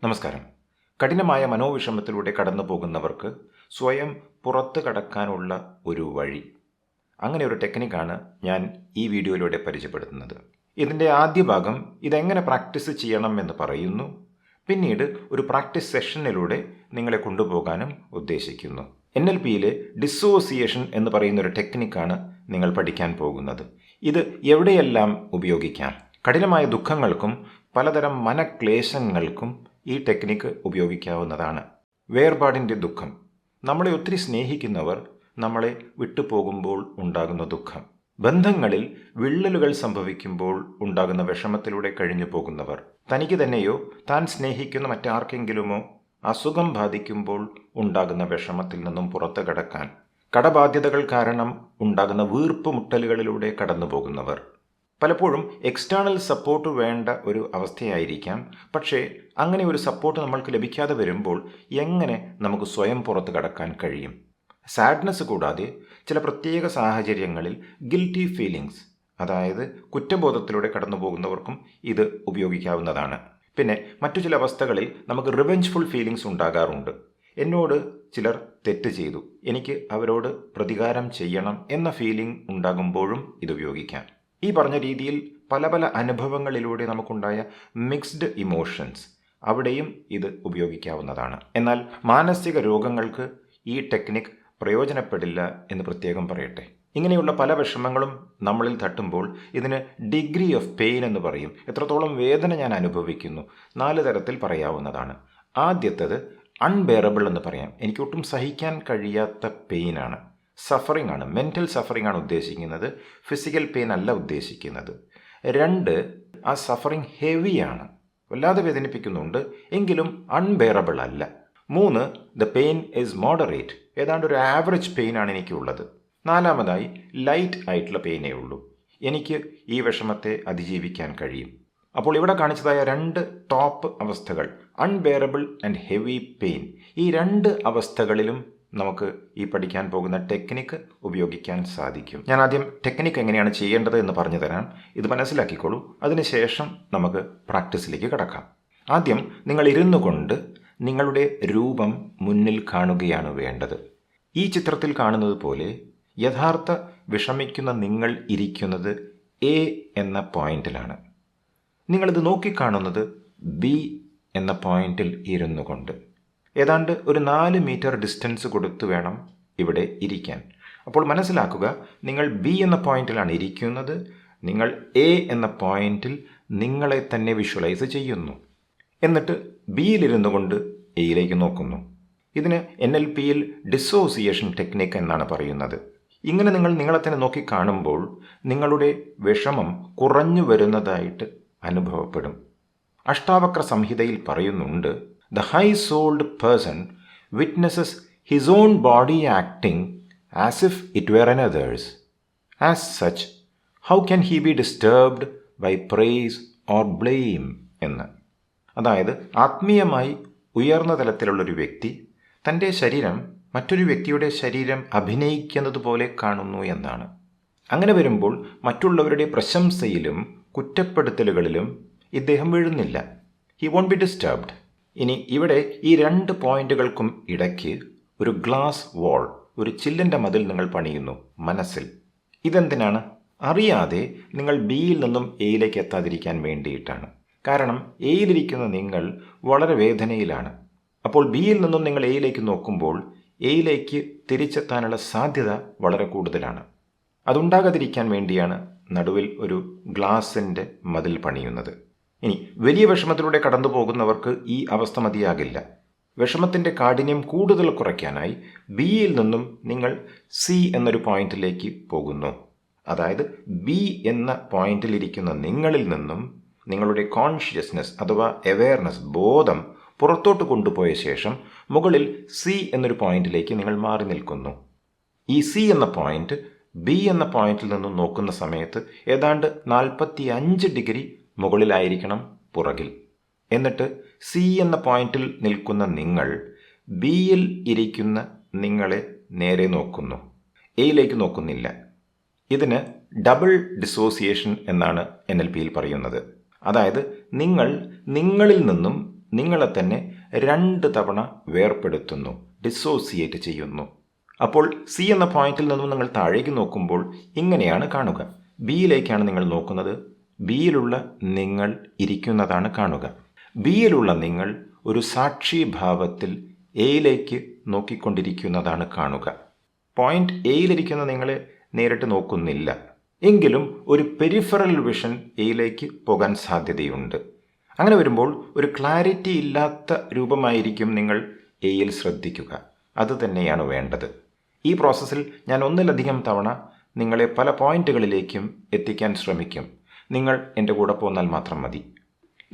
നമസ്കാരം. കഠിനമായ മനോവിഷമത്തിലൂടെ കടന്നു പോകുന്നവർക്ക് സ്വയം പുറത്തു കടക്കാനുള്ള ഒരു വഴി, അങ്ങനെ ഒരു ടെക്നിക്കാണ് ഞാൻ ഈ വീഡിയോയിലൂടെ പരിചയപ്പെടുത്തുന്നത്. ഇതിൻ്റെ ആദ്യ ഭാഗം ഇതെങ്ങനെ പ്രാക്ടീസ് ചെയ്യണം എന്ന് പറയുന്നു. പിന്നീട് ഒരു പ്രാക്ടീസ് സെഷനിലൂടെ നിങ്ങളെ കൊണ്ടുപോകാനും ഉദ്ദേശിക്കുന്നു. NLPയിലെ ഡിസോസിയേഷൻ എന്ന് പറയുന്ന ഒരു ടെക്നിക്കാണ് നിങ്ങൾ പഠിക്കാൻ പോകുന്നത്. ഇത് എവിടെയെല്ലാം ഉപയോഗിക്കാം? കഠിനമായ ദുഃഖങ്ങൾക്കും പലതരം മനക്ലേശങ്ങൾക്കും ഈ ടെക്നിക്ക് ഉപയോഗിക്കാവുന്നതാണ്. വേർപാടിൻ്റെ ദുഃഖം, നമ്മളെ ഒത്തിരി സ്നേഹിക്കുന്നവർ നമ്മളെ വിട്ടുപോകുമ്പോൾ ഉണ്ടാകുന്ന ദുഃഖം, ബന്ധങ്ങളിൽ വിള്ളലുകൾ സംഭവിക്കുമ്പോൾ ഉണ്ടാകുന്ന വിഷമത്തിലൂടെ കഴിഞ്ഞു പോകുന്നവർ, തനിക്ക് തന്നെയോ താൻ സ്നേഹിക്കുന്ന മറ്റാർക്കെങ്കിലുമോ അസുഖം ബാധിക്കുമ്പോൾ ഉണ്ടാകുന്ന വിഷമത്തിൽ നിന്നും പുറത്തു കടക്കാൻ, കടബാധ്യതകൾ കാരണം ഉണ്ടാകുന്ന വീർപ്പുമുട്ടലുകളിലൂടെ കടന്നു പോകുന്നവർ. പലപ്പോഴും എക്സ്റ്റേണൽ സപ്പോർട്ട് വേണ്ട ഒരു അവസ്ഥയായിരിക്കാം. പക്ഷേ അങ്ങനെ ഒരു സപ്പോർട്ട് നമ്മൾക്ക് ലഭിക്കാതെ വരുമ്പോൾ എങ്ങനെ നമുക്ക് സ്വയം പുറത്തു കടക്കാൻ കഴിയും? സാഡ്നെസ് കൂടാതെ ചില പ്രത്യേക സാഹചര്യങ്ങളിൽ ഗിൽറ്റി ഫീലിങ്സ്, അതായത് കുറ്റബോധത്തിലൂടെ കടന്നു പോകുന്നവർക്കും ഇത് ഉപയോഗിക്കാവുന്നതാണ്. പിന്നെ മറ്റു ചില അവസ്ഥകളിൽ നമുക്ക് റിവെഞ്ച്ഫുൾ ഫീലിങ്സ് ഉണ്ടാകാറുണ്ട്. എന്നോട് ചിലർ തെറ്റ് ചെയ്തു, എനിക്ക് അവരോട് പ്രതികാരം ചെയ്യണം എന്ന ഫീലിംഗ് ഉണ്ടാകുമ്പോഴും ഇത് ഉപയോഗിക്കാം. ഈ പറഞ്ഞ രീതിയിൽ പല പല അനുഭവങ്ങളിലൂടെ നമുക്കുണ്ടായ മിക്സ്ഡ് ഇമോഷൻസ്, അവിടെയും ഇത് ഉപയോഗിക്കാവുന്നതാണ്. എന്നാൽ മാനസിക രോഗങ്ങൾക്ക് ഈ ടെക്നിക് പ്രയോജനപ്പെടില്ല എന്ന് പ്രത്യേകം പറയട്ടെ. ഇങ്ങനെയുള്ള പല വിഷമങ്ങളും നമ്മളിൽ തട്ടുമ്പോൾ ഇതിന് ഡിഗ്രി ഓഫ് പെയിൻ എന്ന് പറയും. എത്രത്തോളം വേദന ഞാൻ അനുഭവിക്കുന്നു, 4 തരത്തിൽ പറയാവുന്നതാണ്. ആദ്യത്തേത് അൺബെയറബിൾ എന്ന് പറയാം. എനിക്ക് ഒട്ടും സഹിക്കാൻ കഴിയാത്ത പെയിനാണ്, സഫറിംഗ് ആണ്, മെൻ്റൽ സഫറിംഗ് ആണ് ഉദ്ദേശിക്കുന്നത്, ഫിസിക്കൽ പെയിൻ അല്ല ഉദ്ദേശിക്കുന്നത്. 2, ആ സഫറിംഗ് ഹെവിയാണ്, വല്ലാതെ വേദനിപ്പിക്കുന്നുണ്ട്, എങ്കിലും അൺബെയറബിൾ അല്ല. 3, ദ പെയിൻ ഈസ് മോഡറേറ്റ്, ഏതാണ്ട് ഒരു ആവറേജ് പെയിനാണ് എനിക്കുള്ളത്. 4, ലൈറ്റ് ആയിട്ടുള്ള പെയിനേ ഉള്ളൂ, എനിക്ക് ഈ വിഷമത്തെ അതിജീവിക്കാൻ കഴിയും. അപ്പോൾ ഇവിടെ കാണിച്ചതായ 2 ടോപ്പ് അവസ്ഥകൾ, അൺബെയറബിൾ ആൻഡ് ഹെവി പെയിൻ, ഈ 2 അവസ്ഥകളിലും നമുക്ക് ഈ പഠിക്കാൻ പോകുന്ന ടെക്നിക്ക് ഉപയോഗിക്കാൻ സാധിക്കും. ഞാൻ ആദ്യം ടെക്നിക്ക് എങ്ങനെയാണ് ചെയ്യേണ്ടത് എന്ന് പറഞ്ഞു തരാം. ഇത് മനസ്സിലാക്കിക്കോളൂ. അതിനുശേഷം നമുക്ക് പ്രാക്ടീസിലേക്ക് കടക്കാം. ആദ്യം നിങ്ങൾ ഇരുന്നു കൊണ്ട് നിങ്ങളുടെ രൂപം മുന്നിൽ കാണുകയാണ് വേണ്ടത്. ഈ ചിത്രത്തിൽ കാണുന്നത് പോലെ യഥാർത്ഥ വിഷമിക്കുന്ന നിങ്ങൾ ഇരിക്കുന്നത് A എന്ന പോയിന്റിലാണ്. നിങ്ങളിത് നോക്കിക്കാണുന്നത് B എന്ന പോയിന്റിൽ ഇരുന്നു കൊണ്ട്. ഏതാണ്ട് ഒരു 4 മീറ്റർ ഡിസ്റ്റൻസ് കൊടുത്തു വേണം ഇവിടെ ഇരിക്കാൻ. അപ്പോൾ മനസ്സിലാക്കുക, നിങ്ങൾ B എന്ന പോയിന്റിലാണ് ഇരിക്കുന്നത്, നിങ്ങൾ A എന്ന പോയിന്റിൽ നിങ്ങളെ തന്നെ വിഷ്വലൈസ് ചെയ്യുന്നു. എന്നിട്ട് Bയിലിരുന്നു കൊണ്ട് Aയിലേക്ക് നോക്കുന്നു. ഇതിന് NLPയിൽ ഡിസോസിയേഷൻ ടെക്നിക്ക് എന്നാണ് പറയുന്നത്. ഇങ്ങനെ നിങ്ങൾ നിങ്ങളെ തന്നെ നോക്കി കാണുമ്പോൾ നിങ്ങളുടെ വിഷമം കുറഞ്ഞു വരുന്നതായിട്ട് അനുഭവപ്പെടും. അഷ്ടാവക്ര സംഹിതയിൽ പറയുന്നുണ്ട്, The high-souled person witnesses his own body acting as if it were another's. As such, how can he be disturbed by praise or blame? എന്ന്. അതായത് ആത്മീയമായി ഉയർന്ന തലത്തിലുള്ളൊരു വ്യക്തി തൻ്റെ ശരീരം മറ്റൊരു വ്യക്തിയുടെ ശരീരം അഭിനയിക്കുന്നത് പോലെ കാണുന്നു എന്നാണ്. അങ്ങനെ വരുമ്പോൾ മറ്റുള്ളവരുടെ പ്രശംസയിലും കുറ്റപ്പെടുത്തലുകളിലും ഇദ്ദേഹം വീഴുന്നില്ല. He won't be disturbed. ഇനി ഇവിടെ ഈ 2 പോയിന്റുകൾക്കും ഇടയ്ക്ക് ഒരു ഗ്ലാസ് വാൾ, ഒരു ചില്ലിൻ്റെ മതിൽ നിങ്ങൾ പണിയുന്നു മനസ്സിൽ. ഇതെന്തിനാണ്? അറിയാതെ നിങ്ങൾ Bയിൽ നിന്നും Aയിലേക്ക് എത്താതിരിക്കാൻ വേണ്ടിയിട്ടാണ്. കാരണം Aയിലിരിക്കുന്ന നിങ്ങൾ വളരെ വേദനയിലാണ്. അപ്പോൾ Bയിൽ നിന്നും നിങ്ങൾ Aയിലേക്ക് നോക്കുമ്പോൾ Aയിലേക്ക് തിരിച്ചെത്താനുള്ള സാധ്യത വളരെ കൂടുതലാണ്. അതുണ്ടാകാതിരിക്കാൻ വേണ്ടിയാണ് നടുവിൽ ഒരു ഗ്ലാസിൻ്റെ മതിൽ പണിയുന്നത്. ഇനി വലിയ വിഷമത്തിലൂടെ കടന്നു പോകുന്നവർക്ക് ഈ അവസ്ഥ മതിയാകില്ല. വിഷമത്തിൻ്റെ കാഠിന്യം കൂടുതൽ കുറയ്ക്കാനായി Bയിൽ നിന്നും നിങ്ങൾ C എന്നൊരു പോയിന്റിലേക്ക് പോകുന്നു. അതായത് B എന്ന പോയിന്റിലിരിക്കുന്ന നിങ്ങളിൽ നിന്നും നിങ്ങളുടെ കോൺഷ്യസ്നെസ് അഥവാ അവെയർനെസ്, ബോധം പുറത്തോട്ട് കൊണ്ടുപോയ ശേഷം മുകളിൽ C എന്നൊരു പോയിന്റിലേക്ക് നിങ്ങൾ മാറി നിൽക്കുന്നു. ഈ C എന്ന പോയിന്റ് B എന്ന പോയിന്റിൽ നിന്നും നോക്കുന്ന സമയത്ത് ഏതാണ്ട് 45 ഡിഗ്രി മുകളിലായിരിക്കണം പുറകിൽ. എന്നിട്ട് C എന്ന പോയിന്റിൽ നിൽക്കുന്ന നിങ്ങൾ Bയിൽ ഇരിക്കുന്ന നിങ്ങളെ നേരെ നോക്കുന്നു, Aയിലേക്ക് നോക്കുന്നില്ല. ഇതിന് ഡബിൾ ഡിസോസിയേഷൻ എന്നാണ് NLPയിൽ പറയുന്നത്. അതായത് നിങ്ങൾ നിങ്ങളിൽ നിന്നും നിങ്ങളെ തന്നെ 2 തവണ വേർപെടുത്തുന്നു, ഡിസോസിയേറ്റ് ചെയ്യുന്നു. അപ്പോൾ സി എന്ന പോയിന്റിൽ നിന്നും നിങ്ങൾ താഴേക്ക് നോക്കുമ്പോൾ ഇങ്ങനെയാണ് കാണുക. ബിയിലേക്കാണ് നിങ്ങൾ നോക്കുന്നത്. ബിയിലുള്ള നിങ്ങൾ ഇരിക്കുന്നതാണ് കാണുക. ബിയിലുള്ള നിങ്ങൾ ഒരു സാക്ഷിഭാവത്തിൽ എയിലേക്ക് നോക്കിക്കൊണ്ടിരിക്കുന്നതാണ് കാണുക. പോയിന്റ് എയിലിരിക്കുന്ന നിങ്ങളെ നേരിട്ട് നോക്കുന്നില്ല, എങ്കിലും ഒരു പെരിഫറൽ വിഷൻ എയിലേക്ക് പോകാൻ സാധ്യതയുണ്ട്. അങ്ങനെ വരുമ്പോൾ ഒരു ക്ലാരിറ്റി ഇല്ലാത്ത രൂപമായിരിക്കും നിങ്ങൾ എയിൽ ശ്രദ്ധിക്കുക. അത് തന്നെയാണ് വേണ്ടത്. ഈ പ്രോസസ്സിൽ ഞാൻ ഒന്നിലധികം തവണ നിങ്ങളെ പല പോയിന്റുകളിലേക്കും എത്തിക്കാൻ ശ്രമിക്കും. നിങ്ങൾ എൻ്റെ കൂടെ പോന്നാൽ മാത്രം മതി.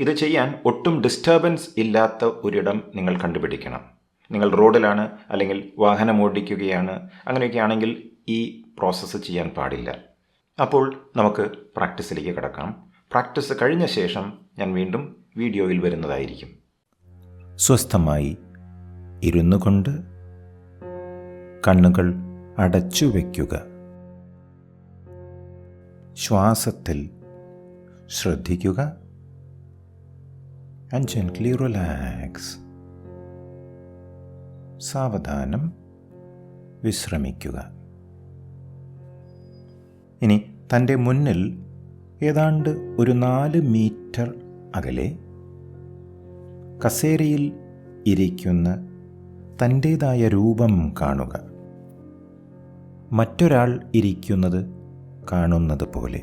ഇത് ചെയ്യാൻ ഒട്ടും ഡിസ്റ്റർബൻസ് ഇല്ലാത്ത ഒരിടം നിങ്ങൾ കണ്ടുപിടിക്കണം. നിങ്ങൾ റോഡിലാണ്, അല്ലെങ്കിൽ വാഹനം ഓടിക്കുകയാണ്, അങ്ങനെയൊക്കെ ആണെങ്കിൽ ഈ പ്രോസസ്സ് ചെയ്യാൻ പാടില്ല. അപ്പോൾ നമുക്ക് പ്രാക്ടീസിലേക്ക് കിടക്കാം. പ്രാക്ടീസ് കഴിഞ്ഞ ശേഷം ഞാൻ വീണ്ടും വീഡിയോയിൽ വരുന്നതായിരിക്കും. സ്വസ്ഥമായി ഇരുന്നു കൊണ്ട് കണ്ണുകൾ അടച്ചു വയ്ക്കുക. ശ്വാസത്തിൽ ശ്രദ്ധിക്കുക. And gently relax. സാവധാനം വിശ്രമിക്കുക. ഇനി തൻ്റെ മുന്നിൽ ഏതാണ്ട് ഒരു 4 മീറ്റർ അകലെ കസേരയിൽ ഇരിക്കുന്ന തൻ്റേതായ രൂപം കാണുക. മറ്റൊരാൾ ഇരിക്കുന്നത് കാണുന്നത് പോലെ.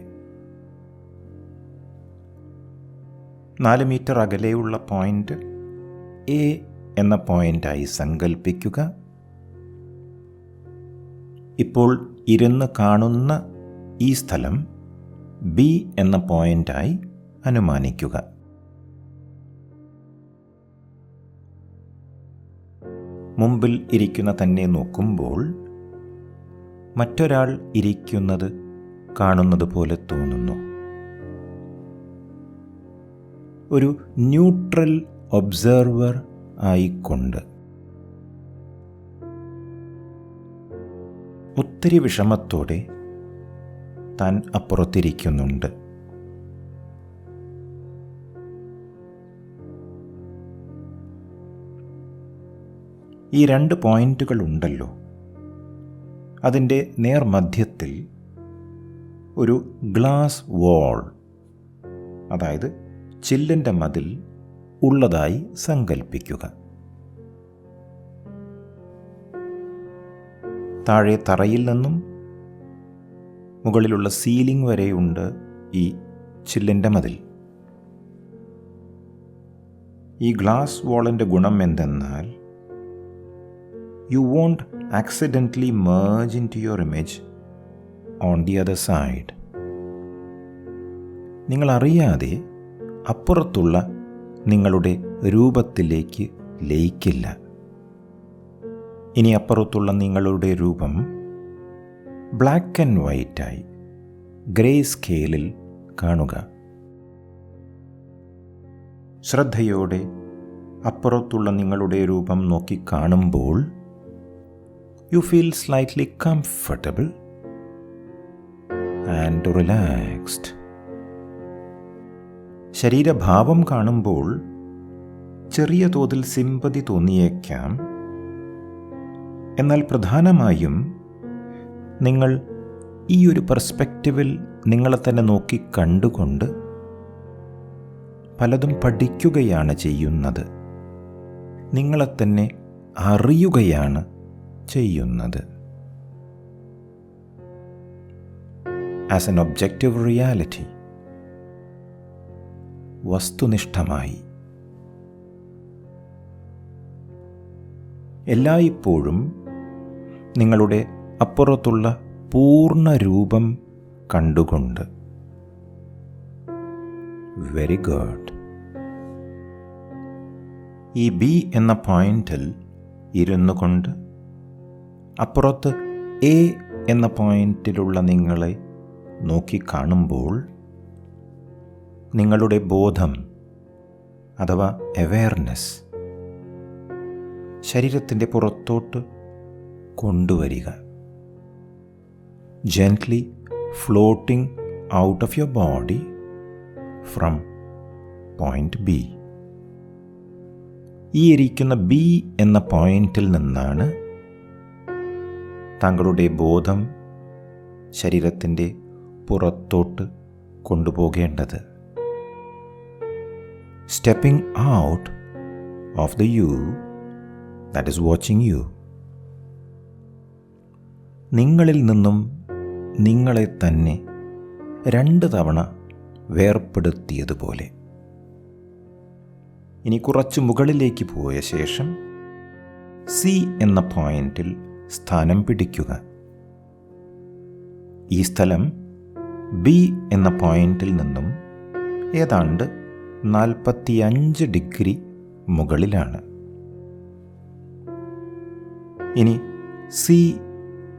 4 മീറ്റർ അകലെയുള്ള പോയിന്റ് എ എന്ന പോയിന്റായി സങ്കൽപ്പിക്കുക. ഇപ്പോൾ ഇരുന്ന് കാണുന്ന ഈ സ്ഥലം ബി എന്ന പോയിന്റായി അനുമാനിക്കുക. മുമ്പിൽ ഇരിക്കുന്ന തന്നെ നോക്കുമ്പോൾ മറ്റൊരാൾ ഇരിക്കുന്നത് കാണുന്നത് പോലെ തോന്നുന്നു. ഒരു ന്യൂട്രൽ ഒബ്സർവർ ആയിക്കൊണ്ട് ഒത്തിരി വിഷമത്തോടെ താൻ അപ്പുറത്തിരിക്കുന്നുണ്ട്. ഈ 2 പോയിന്റുകൾ ഉണ്ടല്ലോ, അതിൻ്റെ നേർമധ്യത്തിൽ ഒരു ഗ്ലാസ് വാൾ, അതായത് ചില്ലിൻ്റെ മതിൽ ഉള്ളതായി സങ്കൽപ്പിക്കുക. താഴെ തറയിൽ നിന്നും മുകളിലുള്ള സീലിംഗ് വരെയുണ്ട് ഈ ചില്ലിൻ്റെ മതിൽ. ഈ ഗ്ലാസ് വാളിൻ്റെ ഗുണം എന്തെന്നാൽ you won't accidentally merge into your image on the other side. നിങ്ങൾ അറിയാതെ അപ്പുറത്തുള്ള നിങ്ങളുടെ രൂപത്തിലേക്ക് ലയിക്കില്ല. ഇനി അപ്പുറത്തുള്ള നിങ്ങളുടെ രൂപം ബ്ലാക്ക് ആൻഡ് വൈറ്റായി ഗ്രേ സ്കെയിലിൽ കാണുക. ശ്രദ്ധയോടെ അപ്പുറത്തുള്ള നിങ്ങളുടെ രൂപം നോക്കി കാണുമ്പോൾ you feel slightly comfortable and relaxed. ശരീരഭാവം കാണുമ്പോൾ ചെറിയ തോതിൽ സിമ്പതി തോന്നിയേക്കാം. എന്നാൽ പ്രധാനമായും നിങ്ങൾ ഈ ഒരു പെർസ്പെക്റ്റീവിൽ നിങ്ങളെ തന്നെ നോക്കി കണ്ടുകൊണ്ട് പലതും പഠിക്കുകയാണ് ചെയ്യുന്നത്. നിങ്ങളെ തന്നെ അറിയുകയാണ് ചെയ്യുന്നത്. ആസ് എൻ ഒബ്ജക്റ്റീവ് റിയാലിറ്റി, വസ്തുനിഷ്ഠമായി. എല്ലായ്പ്പോഴും നിങ്ങളുടെ അപ്പുറത്തുള്ള പൂർണ്ണ രൂപം കണ്ടുകൊണ്ട്. Very good. ഈ ബി എന്ന പോയിന്റിൽ ഇരുന്നു കൊണ്ട് അപ്പുറത്ത് എ എന്ന പോയിന്റിലുള്ള നിങ്ങളെ നോക്കിക്കാണുമ്പോൾ നിങ്ങളുടെ ബോധം അഥവാ അവെയർനെസ് ശരീരത്തിൻ്റെ പുറത്തോട്ട് കൊണ്ടുവരിക. Gently floating out of your body from point B. ഈ ഇരിക്കുന്ന ബി എന്ന പോയിന്റിൽ നിന്നാണ് താങ്കളുടെ ബോധം ശരീരത്തിൻ്റെ പുറത്തോട്ട് കൊണ്ടുപോകേണ്ടത്. Stepping out of the you that is watching you. നിങ്ങളിൽ നിന്നും നിങ്ങളെ തന്നെ 2 തവണ വേർപ്പെടുത്തിയതുപോലെ. ഇനി കുറച്ച് മുകളിലേക്ക് പോയ ശേഷം സി എന്ന പോയിന്റിൽ സ്ഥാനം പിടിക്കുക. ഈ സ്ഥലം ബി എന്ന പോയിന്റിൽ നിന്നും ഏതാണ്ട് 45 ഡിഗ്രി മുകളിലാണ്. ഇനി സി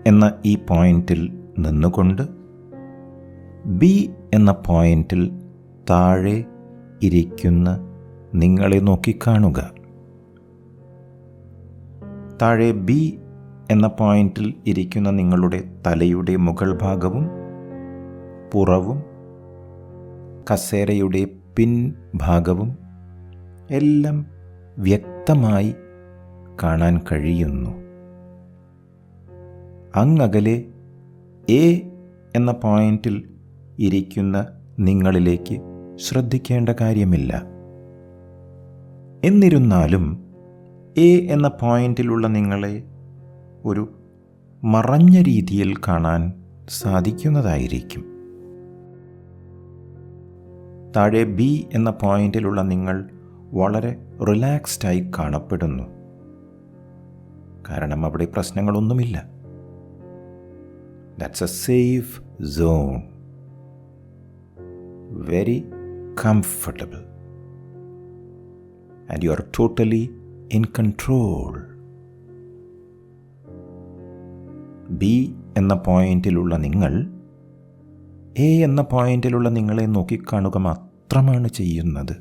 എന്ന ഈ പോയിന്റിൽ നിന്നുകൊണ്ട് ബി എന്ന പോയിന്റിൽ താഴെ ഇരിക്കുന്ന നിങ്ങളെ നോക്കിക്കാണുക. താഴെ ബി എന്ന പോയിന്റിൽ ഇരിക്കുന്ന നിങ്ങളുടെ തലയുടെ മുകൾ ഭാഗവും പുറവും കസേരയുടെ പിൻഭാഗവും എല്ലാം വ്യക്തമായി കാണാൻ കഴിയുന്നു. അങ്ങകലെ എ എന്ന പോയിന്റിൽ ഇരിക്കുന്ന നിങ്ങളിലേക്ക് ശ്രദ്ധിക്കേണ്ട കാര്യമില്ല. എന്നിരുന്നാലും എ എന്ന പോയിന്റിലുള്ള നിങ്ങളെ ഒരു മറഞ്ഞ രീതിയിൽ കാണാൻ സാധിക്കുന്നതായിരിക്കും. താഴെ ബി എന്ന പോയിന്റിലുള്ള നിങ്ങൾ വളരെ റിലാക്സ്ഡായി കാണപ്പെടുന്നു. കാരണം അവിടെ പ്രശ്നങ്ങളൊന്നുമില്ല. That's a safe zone. Very comfortable. And you are totally in control. B എന്ന പോയിന്റിലുള്ള നിങ്ങൾ എ എന്ന പോയിന്റിലുള്ള നിങ്ങളെ നോക്കിക്കാണുക മാത്രമാണ് ചെയ്യുന്നത്.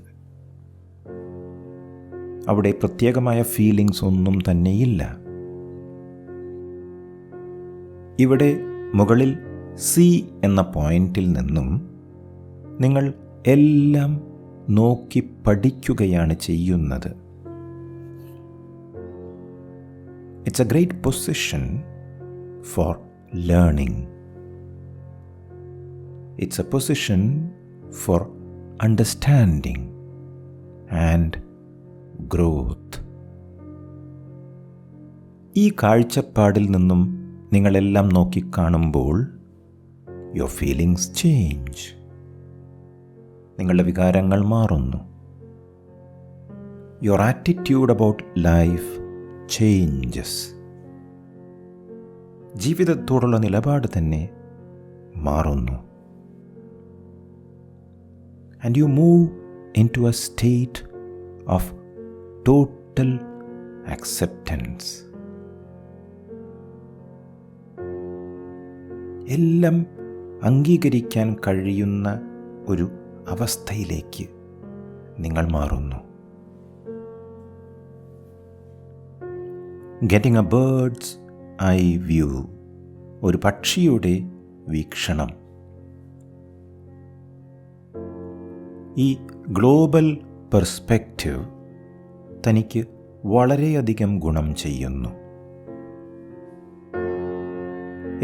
അവിടെ പ്രത്യേകമായ ഫീലിങ്സ് ഒന്നും തന്നെയില്ല. ഇവിടെ മുകളിൽ സി എന്ന പോയിന്റിൽ നിന്നും നിങ്ങൾ എല്ലാം നോക്കി പഠിക്കുകയാണ് ചെയ്യുന്നത്. It's A great position for learning. It's A position for understanding and growth. ഈ കാഴ്ചപ്പാടിൽ നിന്നും നിങ്ങളെല്ലാം നോക്കിക്കാണുമ്പോൾ യുവർ ഫീലിങ്സ് ചേഞ്ച്. നിങ്ങളുടെ വികാരങ്ങൾ മാറുന്നു. Your attitude about life changes. ജീവിതത്തോടുള്ള നിലപാട് തന്നെ മാറുന്നു. And you move into a state of total acceptance. എല്ലാം അംഗീകരിക്കാൻ കഴിയുന്ന ഒരു അവസ്ഥയിലേക്ക് നിങ്ങൾ മാറുന്നു. Getting a bird's eye view. ഒരു പക്ഷിയുടെ വീക്ഷണം. ഈ ഗ്ലോബൽ പെർസ്പെക്റ്റീവ് തനിക്ക് വളരെയധികം ഗുണം ചെയ്യുന്നു.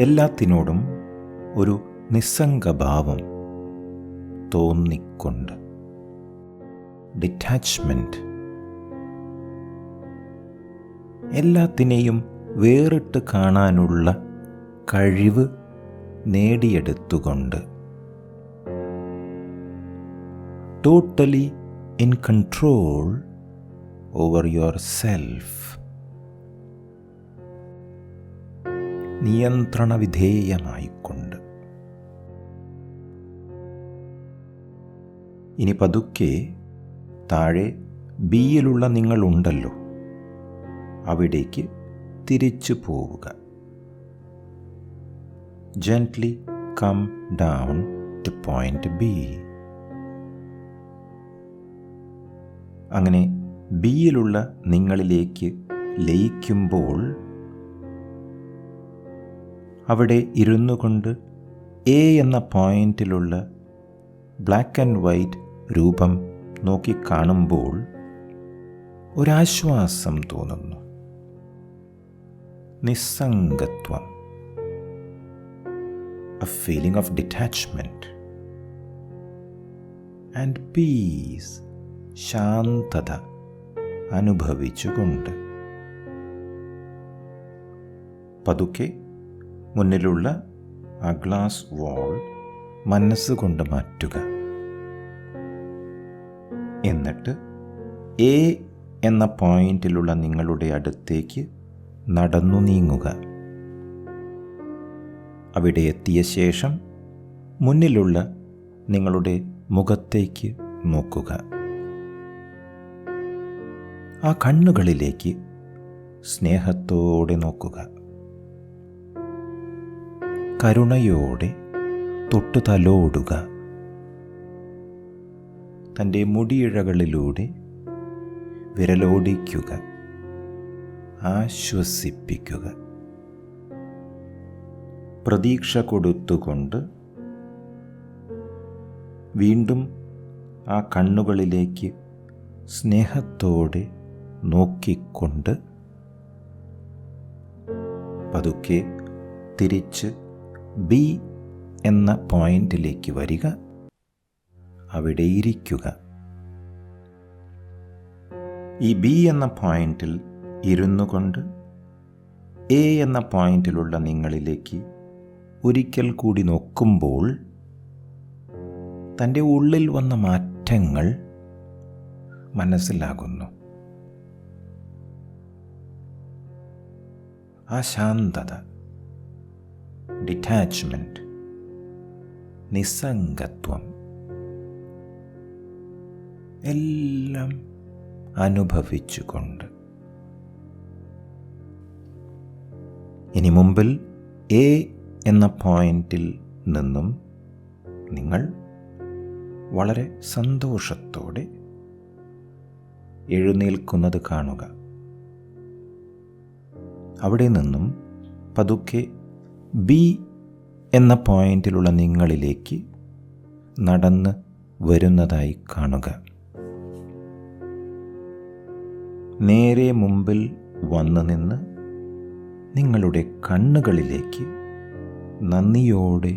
എല്ലാത്തിനോടും ഒരു നിസ്സംഗഭാവം തോന്നിക്കൊണ്ട്, ഡിറ്റാച്ച്മെൻറ്റ്, എല്ലാത്തിനെയും വേറിട്ട് കാണാനുള്ള കഴിവ് നേടിയെടുത്തുകൊണ്ട്, totally in control over yourself. നിയന്ത്രണ വിധേയമായിക്കൊണ്ട്. ഇനി പതുക്കെ താഴെ ബിയിലുള്ള നിങ്ങളുണ്ടല്ലോ, അവിടേക്ക് തിരിച്ചു പോവുക. Gently come down to point B. അങ്ങനെ ബിയിലുള്ള നിങ്ങളിലേക്ക് ലയിക്കുമ്പോൾ അവിടെ ഇരുന്നു കൊണ്ട് എ എന്ന പോയിന്റിലുള്ള ബ്ലാക്ക് ആൻഡ് വൈറ്റ് രൂപം നോക്കിക്കാണുമ്പോൾ ഒരാശ്വാസം തോന്നുന്നു. നിസ്സംഗത്വം, a feeling of detachment and peace, ശാന്തത അനുഭവിച്ചുകൊണ്ട് പതുക്കെ മുന്നിലുള്ള ആ ഗ്ലാസ് വാൾ മനസ്സുകൊണ്ട് മാറ്റുക. എന്നിട്ട് എ എന്ന പോയിന്റിലുള്ള നിങ്ങളുടെ അടുത്തേക്ക് നടന്നു നീങ്ങുക. അവിടെ എത്തിയ ശേഷം മുന്നിലുള്ള നിങ്ങളുടെ മുഖത്തേക്ക് നോക്കുക. ആ കണ്ണുകളിലേക്ക് സ്നേഹത്തോടെ നോക്കുക. കരുണയോടെ തൊട്ടു തലോടുക. തൻ്റെ മുടിയിഴകളിലൂടെ വിരലോടിക്കുക. ആശ്വസിപ്പിക്കുക. പ്രതീക്ഷ കൊടുത്തുകൊണ്ട് വീണ്ടും ആ കണ്ണുകളിലേക്ക് സ്നേഹത്തോടെ നോക്കിക്കൊണ്ട് പതുക്കെ തിരിച്ച് ബി എന്ന പോയിന്റിലേക്ക് വരിക. അവിടെ ഇരിക്കുക. ഈ ബി എന്ന പോയിന്റിൽ ഇരുന്നു കൊണ്ട് എ എന്ന പോയിന്റിലുള്ള നിങ്ങളിലേക്ക് ഒരിക്കൽ കൂടി നോക്കുമ്പോൾ തൻ്റെ ഉള്ളിൽ വന്ന മാറ്റങ്ങൾ മനസ്സിലാകുന്നു. ആ ശാന്തത, ഡിറ്റാച്ച്മെൻറ്റ്, നിസ്സംഗത്വം എല്ലാം അനുഭവിച്ചുകൊണ്ട് ഇനി മുമ്പിൽ എ എന്ന പോയിന്റിൽ നിന്നും നിങ്ങൾ വളരെ സന്തോഷത്തോടെ എഴുന്നേൽക്കുന്നത് കാണുക. അവിടെ നിന്നും പതുക്കെ ബി എന്ന പോയിന്റിലുള്ള നിങ്ങളിലേക്ക് നടന്ന് വരുന്നതായി കാണുക. നേരെ മുമ്പിൽ വന്നു നിന്ന് നിങ്ങളുടെ കണ്ണുകളിലേക്ക് നന്ദിയോടെ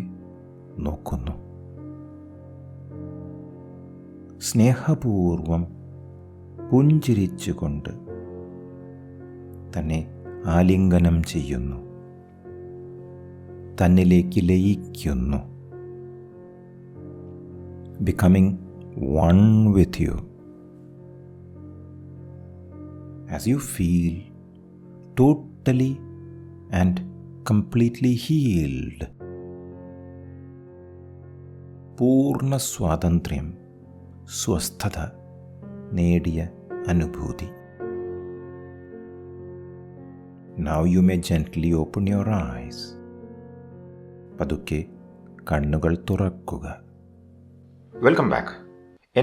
നോക്കുന്നു. സ്നേഹപൂർവം പുഞ്ചിരിച്ചുകൊണ്ട് തന്നെ ആലിംഗനം ചെയ്യുന്നു. തന്നിലേക്ക് ലയിക്കുന്നു. becoming one with you as you feel totally and completely healed. പൂർണ്ണ സ്വാതന്ത്ര്യം, സ്വസ്ഥത നേടിയ അനുഭൂതി. Now you may gently open your eyes. പതുക്കെ കണ്ണുകൾ തുറക്കുക. Welcome back.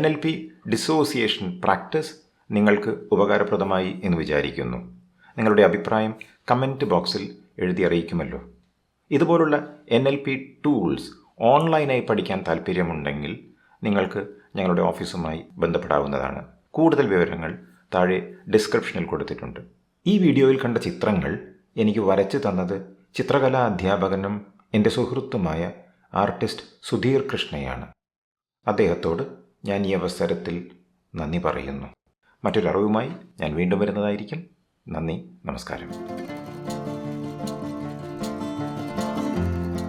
NLP dissociation practice നിങ്ങൾക്ക് ഉപകാരപ്രദമായി എന്ന് വിചാരിക്കുന്നു. നിങ്ങളുടെ അഭിപ്രായം കമൻറ്റ് ബോക്സിൽ എഴുതി അറിയിക്കുമല്ലോ. ഇതുപോലുള്ള NLP ടൂൾസ് ഓൺലൈനായി പഠിക്കാൻ താൽപ്പര്യമുണ്ടെങ്കിൽ നിങ്ങൾക്ക് ഞങ്ങളുടെ ഓഫീസുമായി ബന്ധപ്പെടാവുന്നതാണ്. കൂടുതൽ വിവരങ്ങൾ താഴെ ഡിസ്ക്രിപ്ഷനിൽ കൊടുത്തിട്ടുണ്ട്. ഈ വീഡിയോയിൽ കണ്ട ചിത്രങ്ങൾ എനിക്ക് വരച്ചു തന്നത് ചിത്രകലാ അധ്യാപകനും എൻ്റെ സുഹൃത്തുമായ ആർട്ടിസ്റ്റ് സുധീർ കൃഷ്ണയാണ്. അദ്ദേഹത്തോട് ഞാൻ ഈ അവസരത്തിൽ നന്ദി പറയുന്നു. മറ്റൊരറിവുമായി ഞാൻ വീണ്ടും വരുന്നതായിരിക്കും. നന്ദി, നമസ്കാരം.